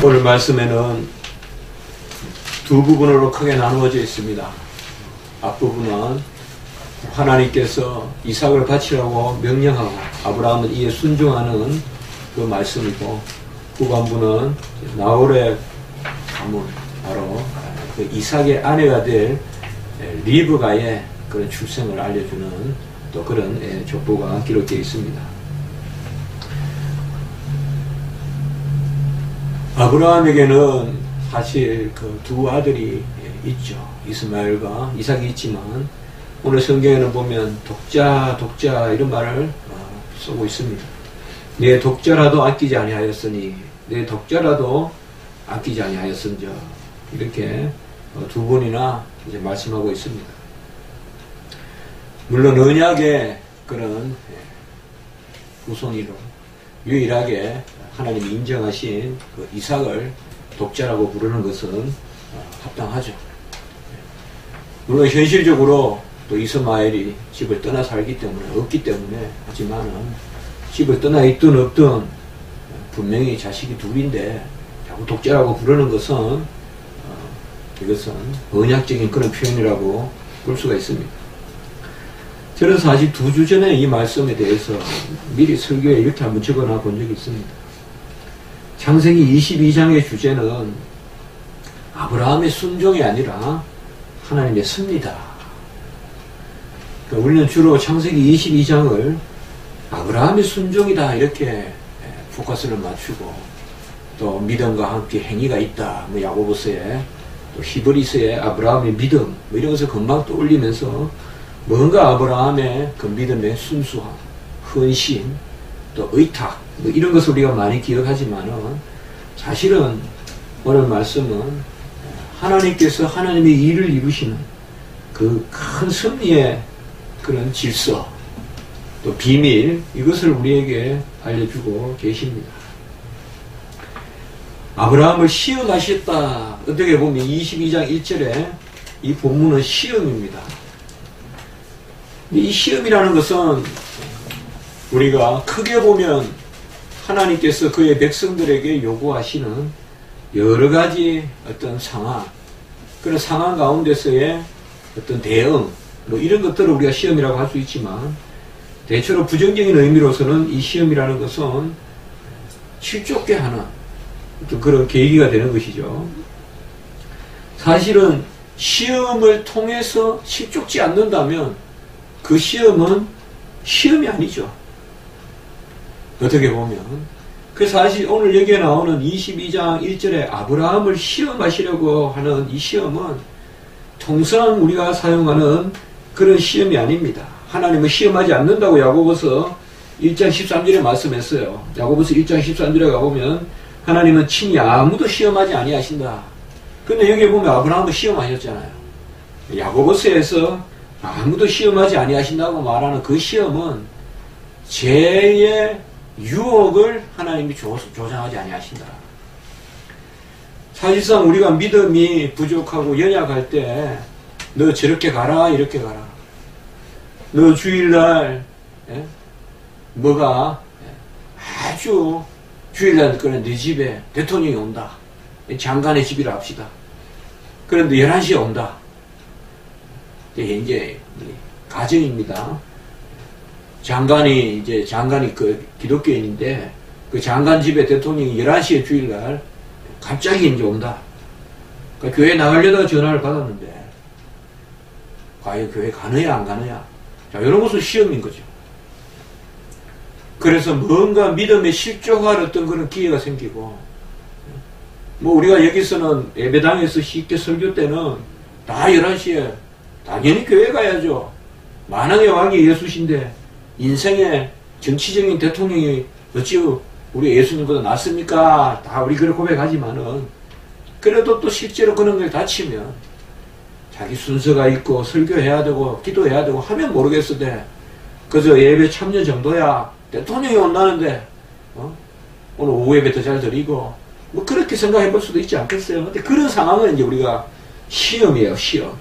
오늘 말씀에는 두 부분으로 크게 나누어져 있습니다. 앞부분은 하나님께서 이삭을 바치라고 명령하고 아브라함은 이에 순종하는 그 말씀이고, 후반부는 나홀의 가문, 바로 그 이삭의 아내가 될 리브가의 그런 출생을 알려주는 또 그런 족보가 기록되어 있습니다. 아브라함에게는 사실 그 두 아들이 있죠. 이스마엘과 이삭이 있지만 오늘 성경에는 보면 독자 이런 말을 쓰고 있습니다. 내 독자라도 아끼지 아니하였으니 내 독자라도 아끼지 아니하였은즉, 이렇게 두 번이나 이제 말씀하고 있습니다. 물론 언약의 그런 후손이로 유일하게 하나님이 인정하신 그 이삭을 독자라고 부르는 것은 합당하죠. 물론 현실적으로 또 이스마엘이 집을 떠나 살기 때문에, 없기 때문에, 하지만은 집을 떠나 있든 없든 분명히 자식이 둘인데 자꾸 독자라고 부르는 것은 이것은 언약적인 그런 표현이라고 볼 수가 있습니다. 저는 사실 2주 전에 이 말씀에 대해서 미리 설교에 이렇게 한번 적어놔 본 적이 있습니다. 창세기 22장의 주제는 아브라함의 순종이 아니라 하나님의 섭니다. 그러니까 우리는 주로 창세기 22장을 아브라함의 순종이다 이렇게 포커스를 맞추고, 또 믿음과 함께 행위가 있다, 뭐 야고보서에, 또 히브리서에 아브라함의 믿음, 뭐 이런 것을 금방 떠올리면서 뭔가 아브라함의 그 믿음의 순수함, 헌신, 또 의탁, 뭐 이런 것을 우리가 많이 기억하지만은, 사실은 오늘 말씀은 하나님께서 하나님의 일을 이루시는 그 큰 섭리의 그런 질서, 또 비밀, 이것을 우리에게 알려주고 계십니다. 아브라함을 시험하셨다. 어떻게 보면 22장 1절에 이 본문은 시험입니다. 이 시험이라는 것은 우리가 크게 보면 하나님께서 그의 백성들에게 요구하시는 여러 가지 어떤 상황, 그런 상황 가운데서의 어떤 대응, 뭐 이런 것들을 우리가 시험이라고 할 수 있지만, 대체로 부정적인 의미로서는 이 시험이라는 것은 실족게 하는 어떤 그런 계기가 되는 것이죠. 사실은 시험을 통해서 실족지 않는다면 그 시험은 시험이 아니죠. 어떻게 보면. 그래서 사실 오늘 여기에 나오는 22장 1절에 아브라함을 시험하시려고 하는 이 시험은 통상 우리가 사용하는 그런 시험이 아닙니다. 하나님은 시험하지 않는다고 야고보서 1장 13절에 말씀했어요. 야고보서 1장 13절에 가보면 하나님은 친히 아무도 시험하지 아니하신다. 근데 여기에 보면 아브라함도 시험하셨잖아요. 야고보서에서 아무도 시험하지 아니하신다고 말하는 그 시험은 죄의 유혹을 하나님이 조장하지 아니하신다. 사실상 우리가 믿음이 부족하고 연약할 때 너 저렇게 가라, 이렇게 가라. 너 주일날 뭐가 아주 주일날 그런 네 집에 대통령이 온다. 장관의 집이라 합시다. 그런데 11시에 온다. 이제 가정입니다. 장관이 그 기독교인인데 그 장관 집에 대통령이 11시에 주일날 갑자기 이제 온다. 그러니까 교회 나가려다가 전화를 받았는데 과연 교회 가느냐 안 가느냐. 자, 이런 것은 시험인 거죠. 그래서 뭔가 믿음에 실족할 어떤 그런 기회가 생기고, 뭐 우리가 여기서는 예배당에서 쉽게 설교 때는 다 11시에 당연히 교회 가야죠. 만왕의 왕이 예수신데 인생의 정치적인 대통령이 어찌 우리 예수님보다 낫습니까? 다 우리 그렇게 고백하지만은, 그래도 또 실제로 그런 걸 다치면 자기 순서가 있고 설교해야 되고 기도해야 되고 하면 모르겠어도 그저 예배 참여 정도야 대통령이 온다는데 오늘 오후 예배 더 잘 드리고 뭐 그렇게 생각해 볼 수도 있지 않겠어요? 근데 그런 상황은 이제 우리가 시험이에요, 시험.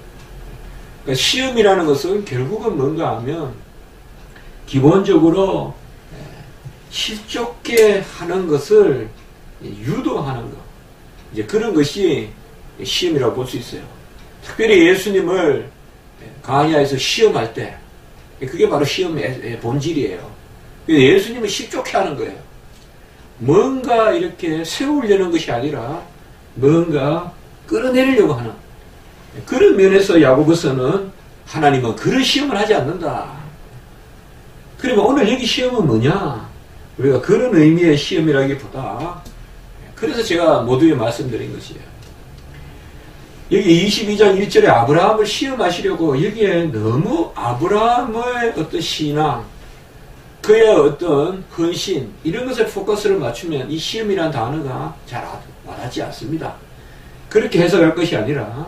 그러니까 시험이라는 것은 결국은 뭔가 하면 기본적으로 실족게 하는 것을 유도하는 것. 이제 그런 것이 시험이라고 볼 수 있어요. 특별히 예수님을 가냐에서 시험할 때, 그게 바로 시험의 본질이에요. 예수님을 십족해 하는 거예요. 뭔가 이렇게 세우려는 것이 아니라 뭔가 끌어내리려고 하는 그런 면에서 야고보서는 하나님은 그런 시험을 하지 않는다. 그러면 오늘 여기 시험은 뭐냐? 우리가 그런 의미의 시험이라기보다, 그래서 제가 모두에 말씀드린 것이에요. 여기 22장 1절에 아브라함을 시험하시려고 여기에 너무 아브라함의 어떤 신앙, 그의 어떤 헌신, 이런 것에 포커스를 맞추면 이 시험이라는 단어가 잘 와닿지 않습니다. 그렇게 해석할 것이 아니라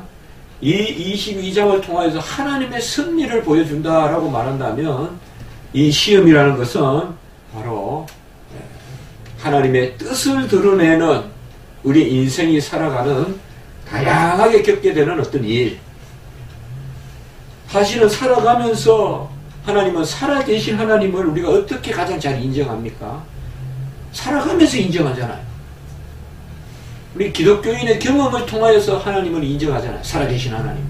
이 22장을 통해서 하나님의 승리를 보여준다라고 말한다면 이 시험이라는 것은 바로 하나님의 뜻을 드러내는 우리 인생이 살아가는 다양하게 겪게 되는 어떤 일. 사실은 살아가면서 하나님은 살아계신 하나님을 우리가 어떻게 가장 잘 인정합니까? 살아가면서 인정하잖아요. 우리 기독교인의 경험을 통하여서 하나님을 인정하잖아요. 살아계신 하나님을.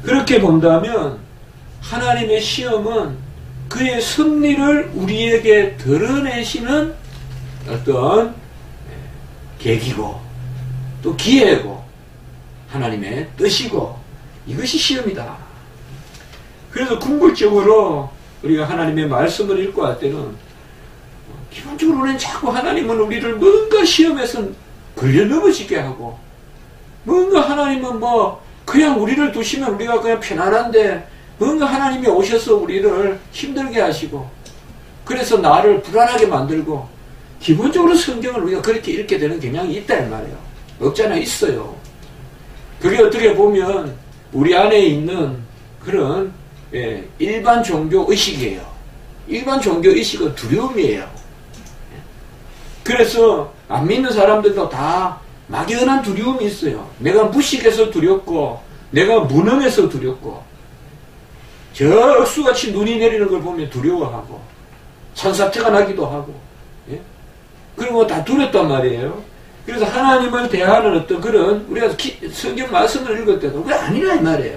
그렇게 본다면 하나님의 시험은 그의 승리를 우리에게 드러내시는 어떤 계기고 또 기회고 하나님의 뜻이고 이것이 시험이다. 그래서 궁극적으로 우리가 하나님의 말씀을 읽고 할 때는 기본적으로는 자꾸 하나님은 우리를 뭔가 시험에서 걸려 넘어지게 하고 뭔가 하나님은 뭐 그냥 우리를 두시면 우리가 그냥 편안한데 뭔가 하나님이 오셔서 우리를 힘들게 하시고 그래서 나를 불안하게 만들고 기본적으로 성경을 우리가 그렇게 읽게 되는 경향이 있다 이 말이에요. 없잖아, 있어요. 그게 어떻게 보면 우리 안에 있는 그런 일반 종교 의식이에요. 일반 종교 의식은 두려움이에요. 그래서 안 믿는 사람들도 다 막연한 두려움이 있어요. 내가 무식해서 두렵고 내가 무능해서 두렵고 저 억수같이 눈이 내리는 걸 보면 두려워하고 산사태가 나기도 하고 그리고 다 두렵단 말이에요. 그래서 하나님을 대하는 어떤 그런 우리가 성경 말씀을 읽을 때도 그게 아니라 이 말이에요.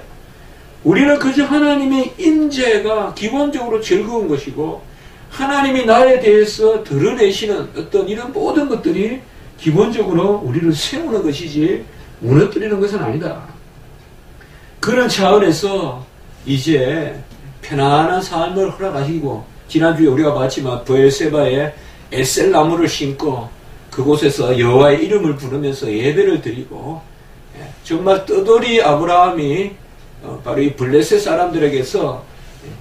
우리는 그저 하나님의 임재가 기본적으로 즐거운 것이고 하나님이 나에 대해서 드러내시는 어떤 이런 모든 것들이 기본적으로 우리를 세우는 것이지 무너뜨리는 것은 아니다. 그런 차원에서 이제 편안한 삶을 허락하시고 지난주에 우리가 봤지만 브엘세바에 에셀나무를 심고 그곳에서 여호와의 이름을 부르면서 예배를 드리고 정말 떠돌이 아브라함이 바로 이 블레셋 사람들에게서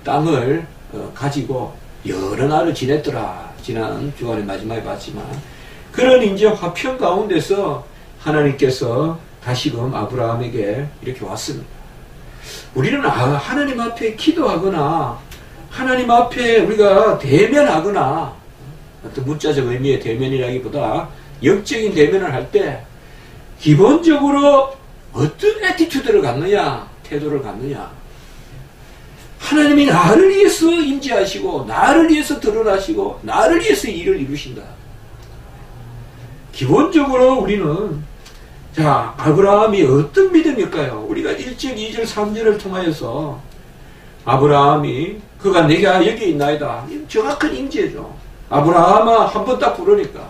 땅을 가지고 여러 날을 지냈더라. 지난 주간에 마지막에 봤지만 그런 이제 화평 가운데서 하나님께서 다시금 아브라함에게 이렇게 왔습니다. 우리는 하나님 앞에 기도하거나 하나님 앞에 우리가 대면하거나 어떤 문자적 의미의 대면이라기보다 영적인 대면을 할 때 기본적으로 어떤 애티튜드를 갖느냐, 태도를 갖느냐. 하나님이 나를 위해서 임재하시고 나를 위해서 드러나시고 나를 위해서 일을 이루신다. 기본적으로 우리는 자 아브라함이 어떤 믿음일까요? 우리가 1절, 2절, 3절을 통하여서 아브라함이 그가 내가 여기 있나이다. 정확한 임재죠. 아브라함아 한 번 딱 부르니까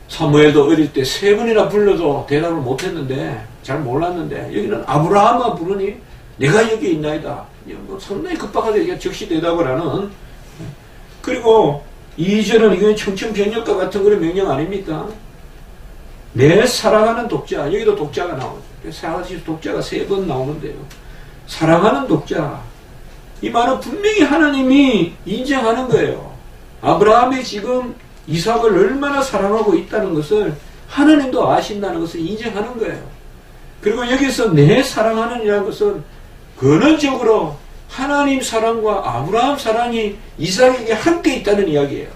사무엘도 어릴 때 3번이나 불러도 대답을 못했는데 잘 몰랐는데 여기는 아브라함아 부르니 내가 여기 있나이다. 뭐 상당히 급박하게 즉시 대답을 하는. 그리고 2절은 이건 청천벽력과 같은 그런 명령 아닙니까? 내 사랑하는 독자. 여기도 독자가 나오죠. 독자가 3번 나오는데요. 사랑하는 독자. 이 말은 분명히 하나님이 인정하는 거예요. 아브라함이 지금 이삭을 얼마나 사랑하고 있다는 것을 하나님도 아신다는 것을 인정하는 거예요. 그리고 여기서 내 사랑하는 이라는 것은 근원적으로 하나님 사랑과 아브라함 사랑이 이삭에게 함께 있다는 이야기예요.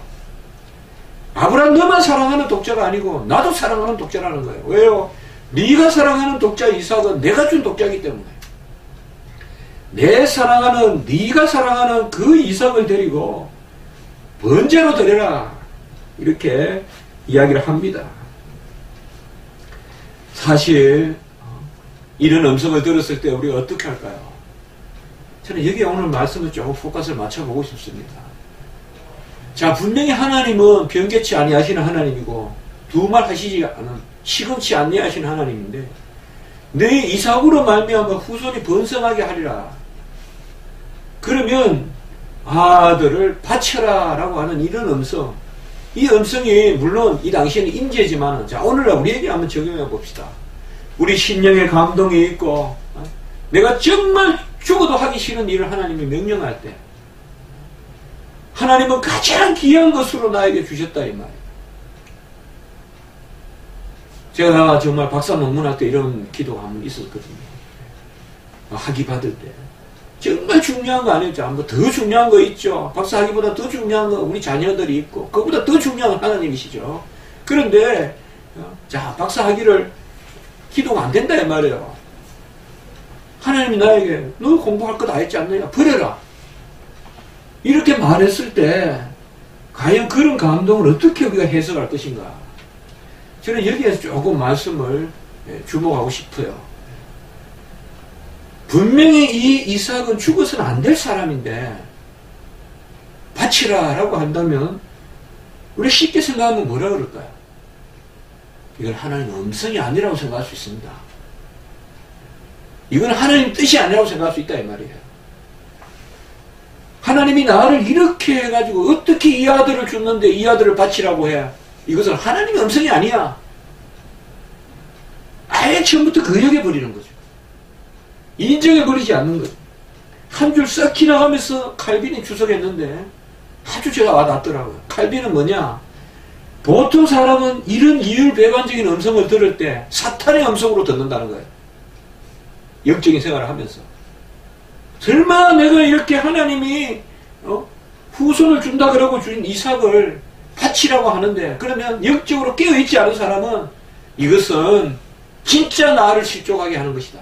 아브라함 너만 사랑하는 독자가 아니고 나도 사랑하는 독자라는 거예요. 왜요? 네가 사랑하는 독자 이삭은 내가 준 독자이기 때문에 내 사랑하는 네가 사랑하는 그 이삭을 데리고 번제로 드려라 이렇게 이야기를 합니다. 사실 이런 음성을 들었을 때 우리가 어떻게 할까요? 저는 여기에 오늘 말씀을 조금 포커스를 맞춰보고 싶습니다. 자, 분명히 하나님은 변개치 아니하시는 하나님이고 두말 하시지 않은 시금치 아니하시는 하나님인데 내 이삭으로 말미암아 후손이 번성하게 하리라. 그러면 아들을 바쳐라 라고 하는 이런 음성, 이 음성이 물론 이 당시에는 임재지만 자, 오늘날 우리에게 한번 적용해 봅시다. 우리 심령에 감동이 있고 내가 정말 죽어도 하기 싫은 일을 하나님이 명령할 때 하나님은 가장 귀한 것으로 나에게 주셨다 이 말이에요. 제가 정말 박사 논문할 때 이런 기도가 한 번 있었거든요. 학위 받을 때 정말 중요한 거 아니었죠. 뭐 더 중요한 거 있죠. 박사 학위보다 더 중요한 거 우리 자녀들이 있고 그보다 더 중요한 건 하나님이시죠. 그런데 자, 박사 학위를 기도가 안 된다 이 말이에요. 하나님이 나에게 너 공부할 거 다 했지 않느냐 버려라 이렇게 말했을 때 과연 그런 감동을 어떻게 우리가 해석할 것인가. 저는 여기에서 조금 말씀을 주목하고 싶어요. 분명히 이 이삭은 죽어서는 안 될 사람인데 바치라 라고 한다면 우리 쉽게 생각하면 뭐라 그럴까요? 이건 하나님 음성이 아니라고 생각할 수 있습니다. 이건 하나님 뜻이 아니라고 생각할 수 있다 이 말이에요. 하나님이 나를 이렇게 해가지고 어떻게 이 아들을 줬는데 이 아들을 바치라고 해. 이것은 하나님의 음성이 아니야. 아예 처음부터 거역해버리는 거죠. 인정해버리지 않는 거죠. 한 줄 싹 지나가면서 칼빈이 주석했는데 아주 제가 와닿더라고요. 칼빈은 뭐냐? 보통 사람은 이런 이율배반적인 음성을 들을 때 사탄의 음성으로 듣는다는 거예요. 영적인 생활을 하면서. 설마 내가 이렇게 하나님이 후손을 준다 그러고 준 이삭을 바치라고 하는데 그러면 영적으로 깨어있지 않은 사람은 이것은 진짜 나를 실족하게 하는 것이다.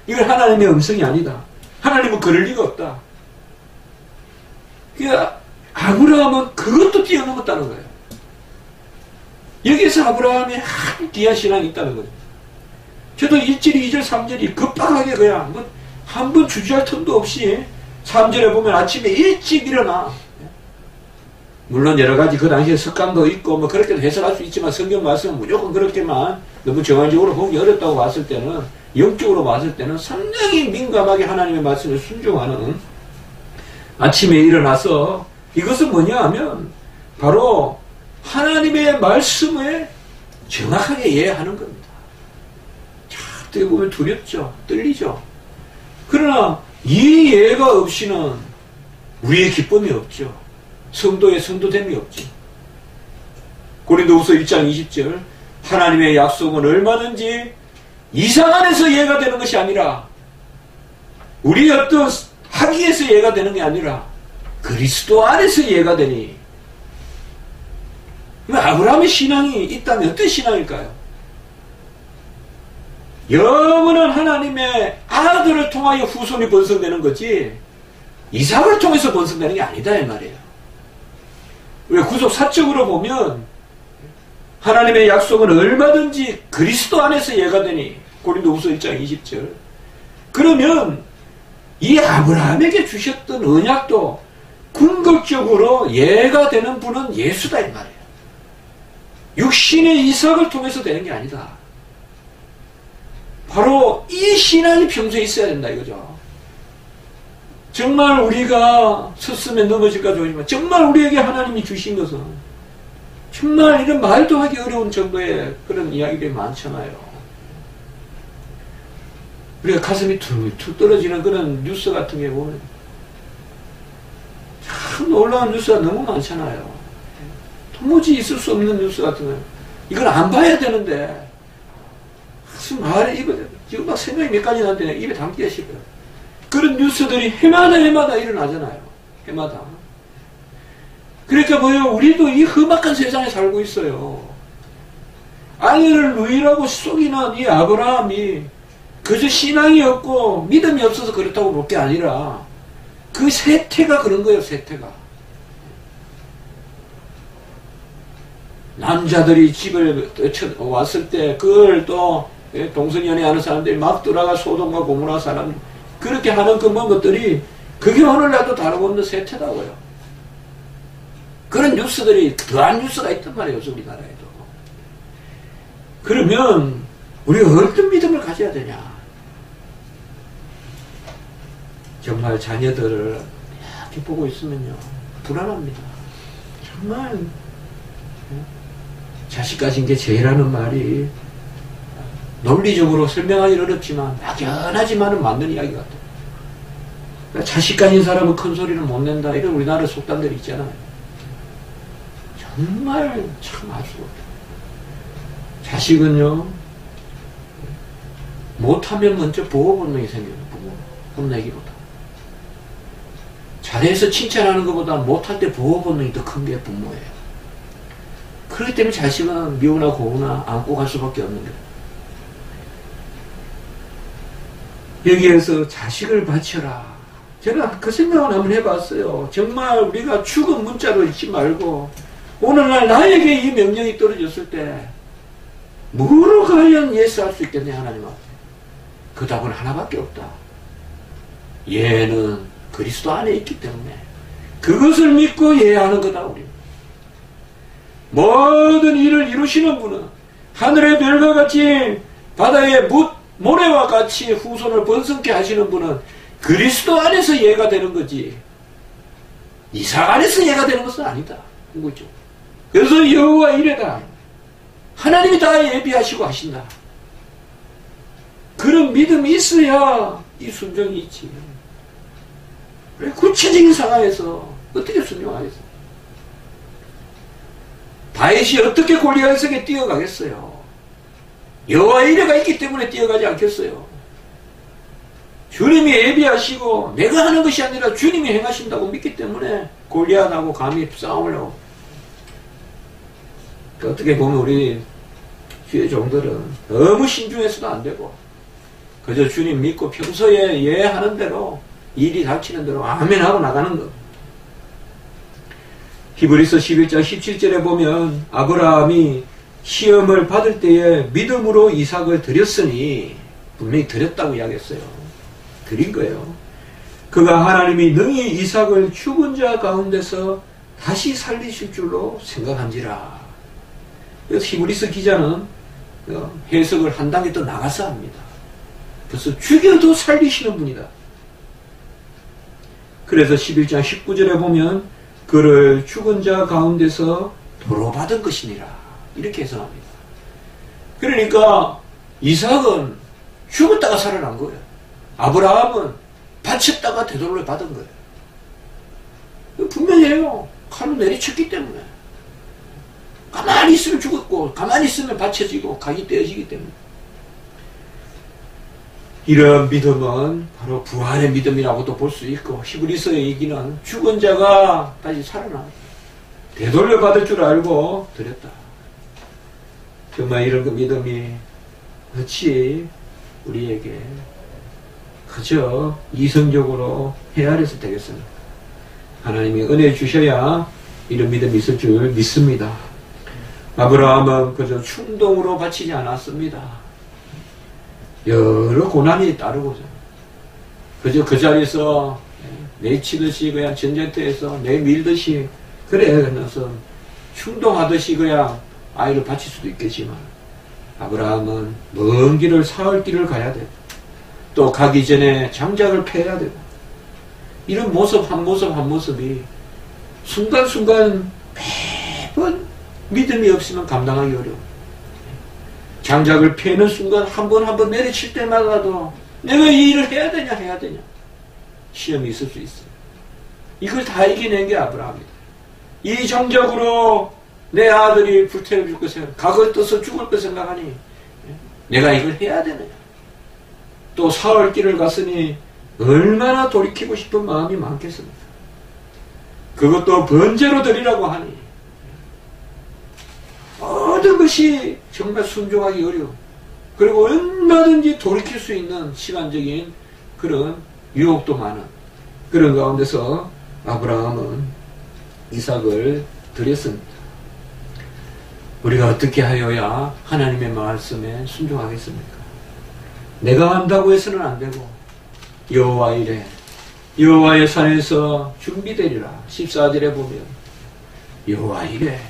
이건 하나님의 음성이 아니다. 하나님은 그럴 리가 없다. 그러니까 아브라함은 그것도 뛰어넘었다는 거예요. 여기서 아브라함의 한 귀한 신앙이 있다는 거죠. 저도 1절, 2절, 3절이 급박하게 그냥 한 번 주저할 틈도 없이 3절에 보면 아침에 일찍 일어나. 물론 여러 가지 그 당시에 습관도 있고 뭐 그렇게도 해석할 수 있지만 성경 말씀은 무조건 그렇게만 너무 정황적으로 보기 어렵다고 봤을 때는 영적으로 봤을 때는 상당히 민감하게 하나님의 말씀에 순종하는 아침에 일어나서 이것은 뭐냐 하면 바로 하나님의 말씀에 정확하게 이해하는 겁니다. 자, 어떻게 보면 두렵죠. 떨리죠. 그러나 이 이해가 없이는 우리의 기쁨이 없죠. 성도의 성도됨이 없지. 고린도후서 1장 20절 하나님의 약속은 얼마든지 이상 안에서 이해가 되는 것이 아니라 우리의 어떤 학위에서 이해가 되는 게 아니라 그리스도 안에서 이해가 되니. 아브라함의 신앙이 있다면 어떤 신앙일까요? 영원한 하나님의 아들을 통하여 후손이 번성되는 거지 이삭을 통해서 번성되는 게 아니다 이 말이에요. 왜 구속 사적으로 보면 하나님의 약속은 얼마든지 그리스도 안에서 이해가 되니 고린도후서 1장 20절. 그러면 이 아브라함에게 주셨던 언약도 궁극적으로 이해가 되는 분은 예수다 이 말이에요. 육신의 이삭을 통해서 되는 게 아니다. 바로 이 신앙이 평소에 있어야 된다 이거죠. 정말 우리가 섰으면 넘어질까 조심하지만 정말 우리에게 하나님이 주신 것은 정말 이런 말도 하기 어려운 정도의 그런 이야기들이 많잖아요. 우리가 가슴이 툭툭 떨어지는 그런 뉴스 같은 게 보면 참 놀라운 뉴스가 너무 많잖아요. 도무지 있을 수 없는 뉴스 같은 거. 이걸 안 봐야 되는데 무슨 말에 지금 막 생각이 몇 가지 나는데 입에 담기가 싫어요. 그런 뉴스들이 해마다 일어나잖아요. 해마다. 그러니까 뭐예요? 우리도 이 험악한 세상에 살고 있어요. 아내를 누이라고 속이는 이 아브라함이 그저 신앙이 없고 믿음이 없어서 그렇다고 볼 게 아니라 그 세태가 그런 거예요. 세태가. 남자들이 집을 왔을 때 그걸 또 예? 동성연애하는 사람들이 막 들어가 소돔과 고모라 사람 그렇게 하는 그런 것들이 그게 오늘날도 다름없는 세태라고요. 그런 뉴스들이 더한 뉴스가 있단 말이에요. 우리나라에도. 그러면 우리가 어떤 믿음을 가져야 되냐. 정말 자녀들을 이렇게 보고 있으면요 불안합니다. 정말 자식 가진 게 죄라는 말이 논리적으로 설명하기 어렵지만 막연하지만은 맞는 이야기 같아요. 그러니까 자식 가진 사람은 큰 소리를 못 낸다 이런 우리나라 속담들이 있잖아요. 정말 참 아주 자식은요 못하면 먼저 보호 본능이 생겨요. 부모 혼내기보다 잘해서 칭찬하는 것보다 못할 때 보호 본능이 더 큰 게 부모예요. 그렇기 때문에 자식은 미우나 고우나 안고 갈 수밖에 없는 거예요. 여기에서 자식을 바쳐라. 제가 그 생각을 한번 해봤어요. 정말 우리가 죽은 문자로 읽지 말고 오늘날 나에게 이 명령이 떨어졌을 때 뭐로 과연 예스할 수 있겠네 하나님 앞에. 그 답은 하나밖에 없다. 얘는 그리스도 안에 있기 때문에 그것을 믿고 예하는 거다. 우리 모든 일을 이루시는 분은 하늘의 별과 같이 바다의 모래와 같이 후손을 번성케 하시는 분은 그리스도 안에서 예가 되는 거지 이삭 안에서 예가 되는 것은 아니다. 그거죠. 그래서 여호와 이래다. 하나님이 다 예비하시고 하신다. 그런 믿음이 있어야 이 순종이 있지. 구체적인 상황에서 어떻게 순종하겠어요? 다윗이 어떻게 골리앗에게 뛰어가겠어요? 여호와 이레가 있기 때문에 뛰어가지 않겠어요? 주님이 예비하시고 내가 하는 것이 아니라 주님이 행하신다고 믿기 때문에 골리앗하고 감히 싸움을 하고. 어떻게 보면 우리 주의 종들은 너무 신중해서도 안 되고 그저 주님 믿고 평소에 예하는 대로 일이 닥치는 대로 아멘 하고 나가는 것. 히브리서 11장 17절에 보면 아브라함이 시험을 받을 때에 믿음으로 이삭을 드렸으니 분명히 드렸다고 이야기했어요. 드린 거예요. 그가 하나님이 능히 이삭을 죽은 자 가운데서 다시 살리실 줄로 생각한지라. 그래서 히브리서 기자는 해석을 한 단계 더 나가서 합니다. 그래서 죽여도 살리시는 분이다. 그래서 11장 19절에 보면 그를 죽은 자 가운데서 도로 받은 것이니라. 이렇게 해석합니다. 그러니까 이삭은 죽었다가 살아난 거예요. 아브라함은 바쳤다가 되돌려 받은 거예요. 분명해요. 칼로 내리쳤기 때문에. 가만히 있으면 죽었고 가만히 있으면 받쳐지고 각이 떼어지기 때문에. 이런 믿음은 바로 부활의 믿음이라고도 볼 수 있고 히브리서의 얘기는 죽은 자가 다시 살아나 되돌려 받을 줄 알고 드렸다. 정말 이런 그 믿음이 어찌 우리에게 그저 이성적으로 헤아려서 되겠습니까? 하나님이 은혜 주셔야 이런 믿음이 있을 줄 믿습니다. 아브라함은 그저 충동으로 바치지 않았습니다. 여러 고난이 따르고서 그저 그 자리에서 내치듯이 그냥 전쟁터에서 내밀듯이 그래 그래서 충동하듯이 그냥 아이를 바칠 수도 있겠지만 아브라함은 먼 길을 사흘 길을 가야 되고 또 가기 전에 장작을 패야 되고 이런 모습 한 모습이 순간순간 매번 믿음이 없으면 감당하기 어려워. 장작을 패는 순간 한 번 내리칠 때마다도 내가 이 일을 해야 되냐 시험이 있을 수 있어요. 이걸 다 이겨낸 게 아브라함이다. 이 정적으로 내 아들이 불태워 죽을 생각, 각을 떠서 죽을 것 생각하니 내가 이걸 해야 되느냐. 또 사흘 길을 갔으니 얼마나 돌이키고 싶은 마음이 많겠습니까? 그것도 번제로 드리라고 하니 모든 것이 정말 순종하기 어려워. 그리고 얼마든지 돌이킬 수 있는 시간적인 그런 유혹도 많은 그런 가운데서 아브라함은 이삭을 드렸습니다. 우리가 어떻게 하여야 하나님의 말씀에 순종하겠습니까? 내가 한다고 해서는 안 되고 여호와 이래 여호와의 산에서 준비되리라. 14절에 보면 여호와 이래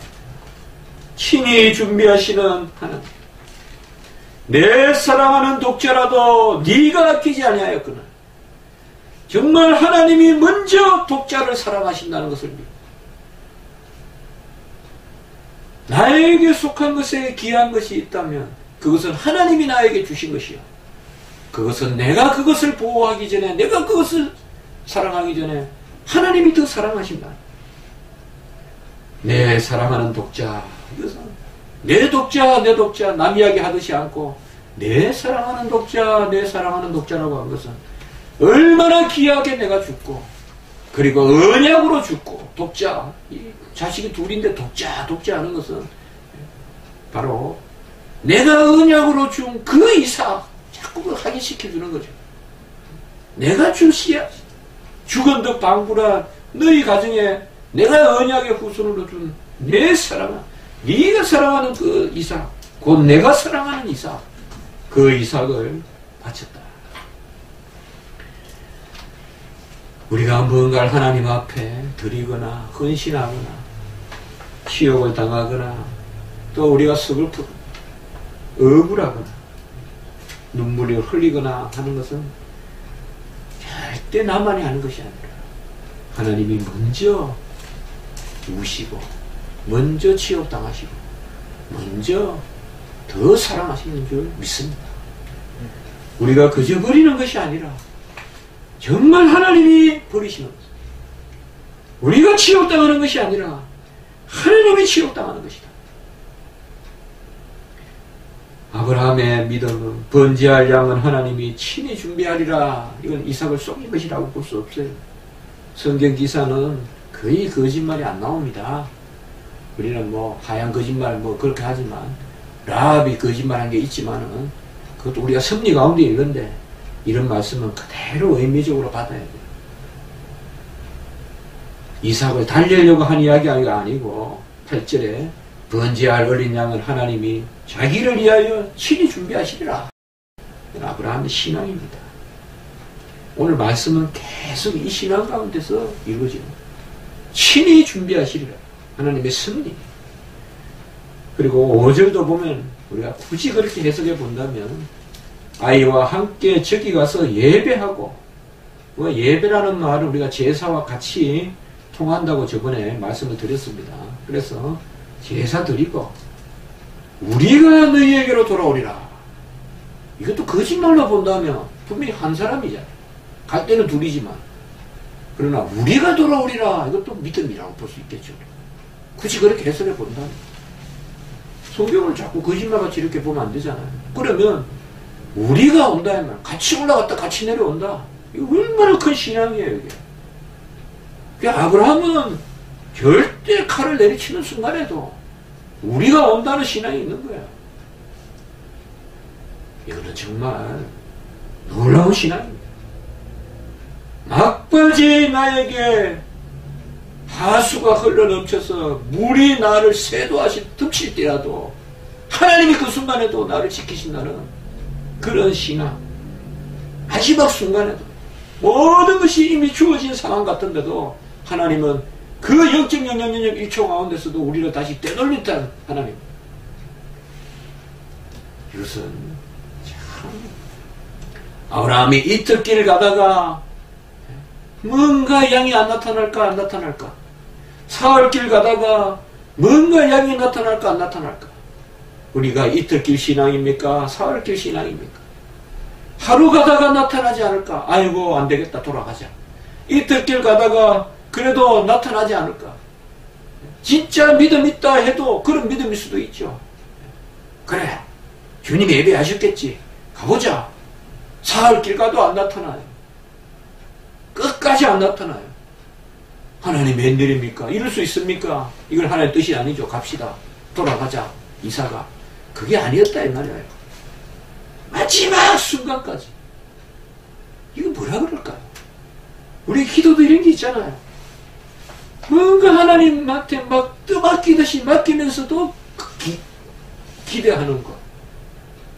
친히 준비하시는 하나님, 내 사랑하는 독자라도 네가 아끼지 아니하였구나. 정말 하나님이 먼저 독자를 사랑하신다는 것을 믿고 나에게 속한 것에 귀한 것이 있다면 그것은 하나님이 나에게 주신 것이요, 그것은 내가 그것을 보호하기 전에, 내가 그것을 사랑하기 전에 하나님이 더 사랑하신다. 내 사랑하는 독자, 이것은 내 독자, 내 독자, 남 이야기 하듯이 않고 내 사랑하는 독자, 내 사랑하는 독자라고 한 것은 얼마나 귀하게 내가 죽고, 그리고 언약으로 죽고, 독자, 자식이 둘인데 독자 하는 것은 바로 내가 언약으로 준 그 이삭 자꾸 확인시켜주는 거죠. 내가 준 씨앗, 죽은 듯 방불한 너희 가정에 내가 언약의 후손으로 준 내 사랑한, 네가 사랑하는 그 이삭, 곧 내가 사랑하는 이삭, 그 이삭을 바쳤다. 우리가 뭔가를 하나님 앞에 드리거나 헌신하거나 치욕을 당하거나 또 우리가 서글프거나 억울하거나 눈물이 흘리거나 하는 것은 절대 나만이 하는 것이 아니라 하나님이 먼저 우시고 먼저 치욕당하시고 먼저 더 사랑하시는 줄 믿습니다. 우리가 그저 버리는 것이 아니라 정말 하나님이 버리시는 것, 우리가 치욕당하는 것이 아니라 하나님이 치욕당하는 것이다. 아브라함의 믿음은 번제할 양은 하나님이 친히 준비하리라. 이건 이삭을 속인 것이라고 볼 수 없어요. 성경 기사는 거의 거짓말이 안 나옵니다. 우리는 뭐 하얀 거짓말 뭐 그렇게 하지만 라합이 거짓말한 게 있지만은 그것도 우리가 섭리 가운데 있는데 이런 말씀은 그대로 의미적으로 받아야 돼요. 이삭을 달리려고 한 이야기가 아니고 8절에 번제할 어린 양은 하나님이 자기를 위하여 친히 준비하시리라. 이건 아브라함의 신앙입니다. 오늘 말씀은 계속 이 신앙 가운데서 이루어집니다. 친히 준비하시리라. 하나님의 섭리. 그리고 5절도 보면 우리가 굳이 그렇게 해석해 본다면 아이와 함께 저기 가서 예배하고, 예배라는 말은 우리가 제사와 같이 통한다고 저번에 말씀을 드렸습니다. 그래서 제사 드리고 우리가 너희에게로 돌아오리라. 이것도 거짓말로 본다면 분명히 한 사람이잖아요. 갈 때는 둘이지만 그러나 우리가 돌아오리라, 이것도 믿음이라고 볼 수 있겠죠. 굳이 그렇게 해석해 본다면 성경을 자꾸 거짓말같이 이렇게 보면 안 되잖아요. 그러면 우리가 온다 하면 같이 올라갔다 같이 내려온다. 이거 얼마나 큰 신앙이에요, 이게. 그러니까 아브라함은 절대 칼을 내리치는 순간에도 우리가 온다는 신앙이 있는 거야. 이거는 정말 놀라운 신앙입니다. 막바지 나에게 하수가 흘러넘쳐서 물이 나를 쇄도하시 덮칠지라도 하나님이 그 순간에도 나를 지키신다는 그런 신앙. 마지막 순간에도 모든 것이 이미 주어진 상황 같은데도 하나님은 그 0.0001초 가운데서도 우리를 다시 되돌린 듯한 하나님. 이것은 참, 아브라함이 이틀길 가다가 뭔가 양이 안 나타날까 안 나타날까, 사흘길 가다가 뭔가 양이 나타날까 안 나타날까. 우리가 이틀길 신앙입니까? 사흘길 신앙입니까? 하루 가다가 나타나지 않을까? 아이고 안 되겠다, 돌아가자. 이틀길 가다가 그래도 나타나지 않을까? 진짜 믿음 있다 해도 그런 믿음일 수도 있죠. 그래, 주님이 예배하셨겠지, 가보자. 사흘길 가도 안 나타나요. 끝까지 안 나타나요. 하나님 웬일입니까? 이럴 수 있습니까? 이건 하나님의 뜻이 아니죠. 갑시다, 돌아가자. 이사가 그게 아니었다 이 말이에요. 마지막 순간까지. 이거 뭐라 그럴까요? 우리 기도도 이런 게 있잖아요. 뭔가 하나님한테 막 떠맡기듯이 맡기면서도 기대하는 것.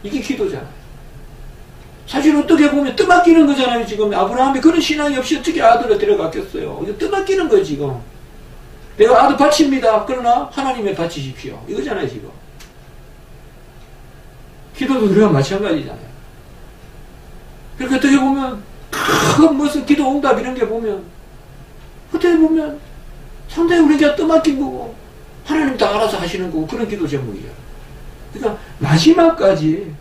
이게 기도잖아요. 사실 어떻게 보면 떠맡기는 거잖아요. 지금 아브라함이 그런 신앙이 없이 어떻게 아들을 데려갔겠어요. 이거 떠맡기는 거예요. 지금 내가 아들 바칩니다. 그러나 하나님에 바치십시오. 이거잖아요. 지금 기도도 우리가 마찬가지잖아요. 그러니까 어떻게 보면 큰 무슨 기도 응답 이런 게 보면 어떻게 보면 상당히 우리가 떠맡긴 거고 하나님 다 알아서 하시는 거고 그런 기도 제목이죠. 그러니까 마지막까지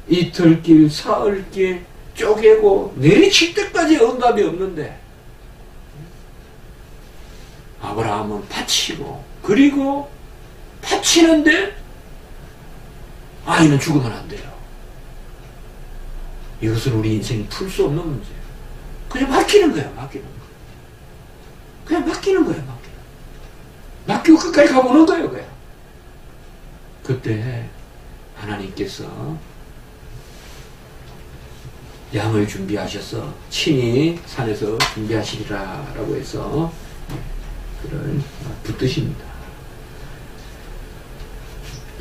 이틀길 사흘길 쪼개고 내리칠 때까지 응답이 없는데 아브라함은 바치고 그리고 바치는데 아이는 죽으면 안 돼요. 이것은 우리 인생이 풀 수 없는 문제예요. 그냥 맡기는 거예요. 맡기는 거. 그냥 맡기는 거예요. 맡기고 끝까지 가보는 거예요. 그냥. 그때 하나님께서 양을 준비하셔서 친히 산에서 준비하시리라 라고 해서 그를 붙드십니다.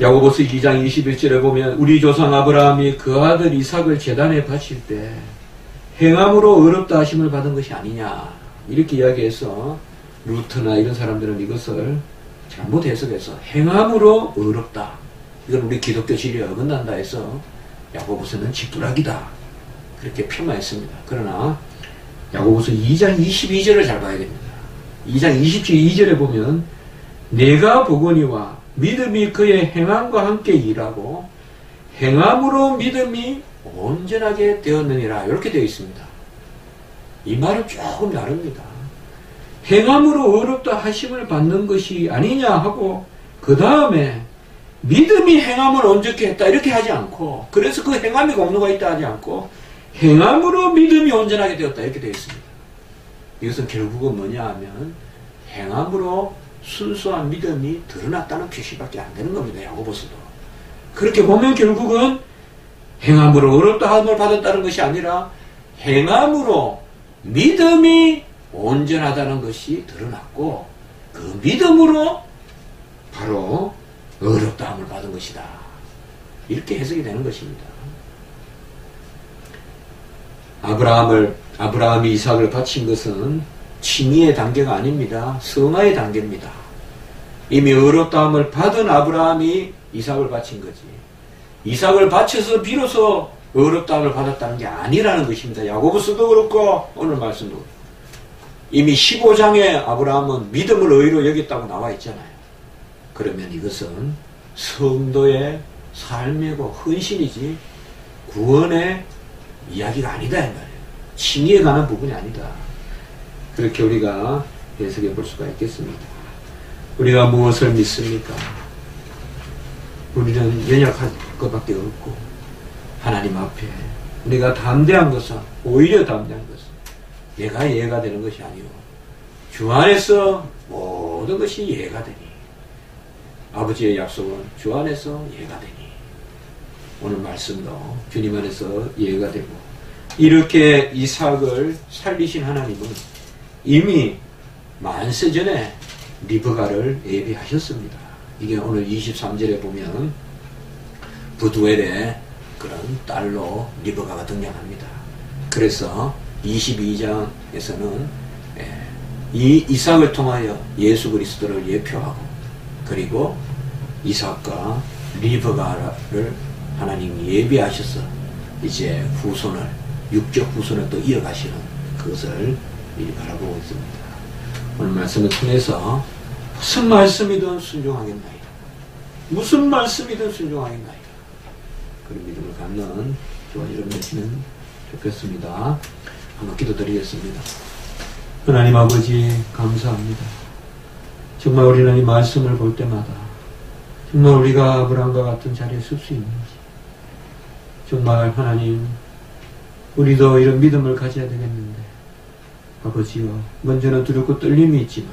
야고보서 2장 21절에 보면 우리 조상 아브라함이 그 아들 이삭을 제단에 바칠 때 행함으로 의롭다 하심을 받은 것이 아니냐 이렇게 이야기해서 루트나 이런 사람들은 이것을 잘못 해석해서 행함으로 의롭다 이건 우리 기독교 진리에 어긋난다 해서 야고보서는 지푸라기다 그렇게 폄하했습니다. 그러나 야고보서 2장 22절을 잘 봐야 됩니다. 2장 22절에 보면 내가 보거니와 믿음이 그의 행함과 함께 일하고 행함으로 믿음이 온전하게 되었느니라 이렇게 되어 있습니다. 이 말은 조금 다릅니다. 행함으로 의롭다 하심을 받는 것이 아니냐 하고 그 다음에 믿음이 행함을 온전케 했다 이렇게 하지 않고 그래서 그 행함이 공로가 있다 하지 않고 행함으로 믿음이 온전하게 되었다 이렇게 되어 있습니다. 이것은 결국은 뭐냐 하면 행함으로 순수한 믿음이 드러났다는 표시밖에 안 되는 겁니다. 야고보서도. 그렇게 보면 결국은 행함으로 의롭다 함을 받았다는 것이 아니라 행함으로 믿음이 온전하다는 것이 드러났고 그 믿음으로 바로 의롭다 함을 받은 것이다. 이렇게 해석이 되는 것입니다. 아브라함이 이삭을 바친 것은 칭의의 단계가 아닙니다. 성화의 단계입니다. 이미 의롭다함을 받은 아브라함이 이삭을 바친 거지. 이삭을 바쳐서 비로소 의롭다함을 받았다는 게 아니라는 것입니다. 야고보서도 그렇고 오늘 말씀도 그렇고. 이미 15장에 아브라함은 믿음을 의로 여겼다고 나와 있잖아요. 그러면 이것은 성도의 삶이고 헌신이지 구원의 이야기가 아니다 이 말이에요. 칭의에 관한 부분이 아니다. 그렇게 우리가 해석해 볼 수가 있겠습니다. 우리가 무엇을 믿습니까? 우리는 연약할 것밖에 없고 하나님 앞에 우리가 담대한 것은 오히려 담대한 것은 내가 이해가 되는 것이 아니오 주 안에서 모든 것이 이해가 되니 아버지의 약속은 주 안에서 이해가 되니 오늘 말씀도 주님 안에서 이해가 되고 이렇게 이삭을 살리신 하나님은 이미 만세 전에 리브가를 예비하셨습니다. 이게 오늘 23절에 보면 부두엘의 그런 딸로 리브가가 등장합니다. 그래서 22장에서는 이 이삭을 통하여 예수 그리스도를 예표하고 그리고 이삭과 리브가를 하나님이 예비하셔서 이제 후손을 육적 후손을 또 이어가시는 그것을 미리 바라보고 있습니다. 오늘 말씀을 통해서 무슨 말씀이든 순종하겠나이다. 무슨 말씀이든 순종하겠나이다. 그런 믿음을 갖는 저와 여러분 되시면 좋겠습니다. 한번 기도드리겠습니다. 하나님 아버지 감사합니다. 정말 우리는 이 말씀을 볼 때마다 정말 우리가 아브라함과 같은 자리에 설 수 있는지 정말 하나님 우리도 이런 믿음을 가져야 되겠는데 아버지여 먼저는 두렵고 떨림이 있지만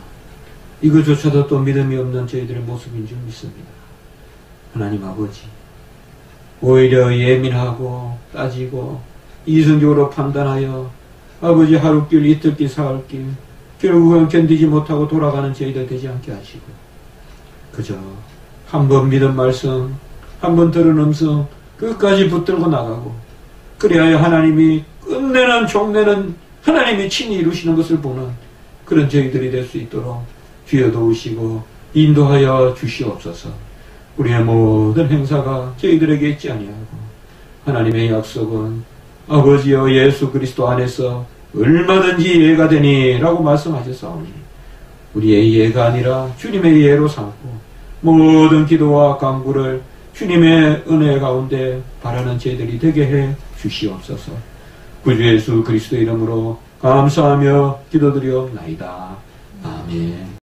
이것조차도 또 믿음이 없는 저희들의 모습인 줄 믿습니다. 하나님 아버지 오히려 예민하고 따지고 이성적으로 판단하여 아버지 하루길 이틀길 사흘길 결국은 견디지 못하고 돌아가는 저희들 되지 않게 하시고 그저 한 번 믿은 말씀 한 번 들은 음성 끝까지 붙들고 나가고 그래야 하나님이 끝내는 종내는 하나님이 친히 이루시는 것을 보는 그런 저희들이 될 수 있도록 주여 도우시고 인도하여 주시옵소서. 우리의 모든 행사가 저희들에게 있지 아니하고 하나님의 약속은 아버지여 예수 그리스도 안에서 얼마든지 예가 되니 라고 말씀하셨사오니 우리의 예가 아니라 주님의 예로 삼고 모든 기도와 간구를 주님의 은혜 가운데 바라는 저희들이 되게 해 주시옵소서. 구주 예수 그리스도 이름으로 감사하며 기도드리옵나이다. 아멘.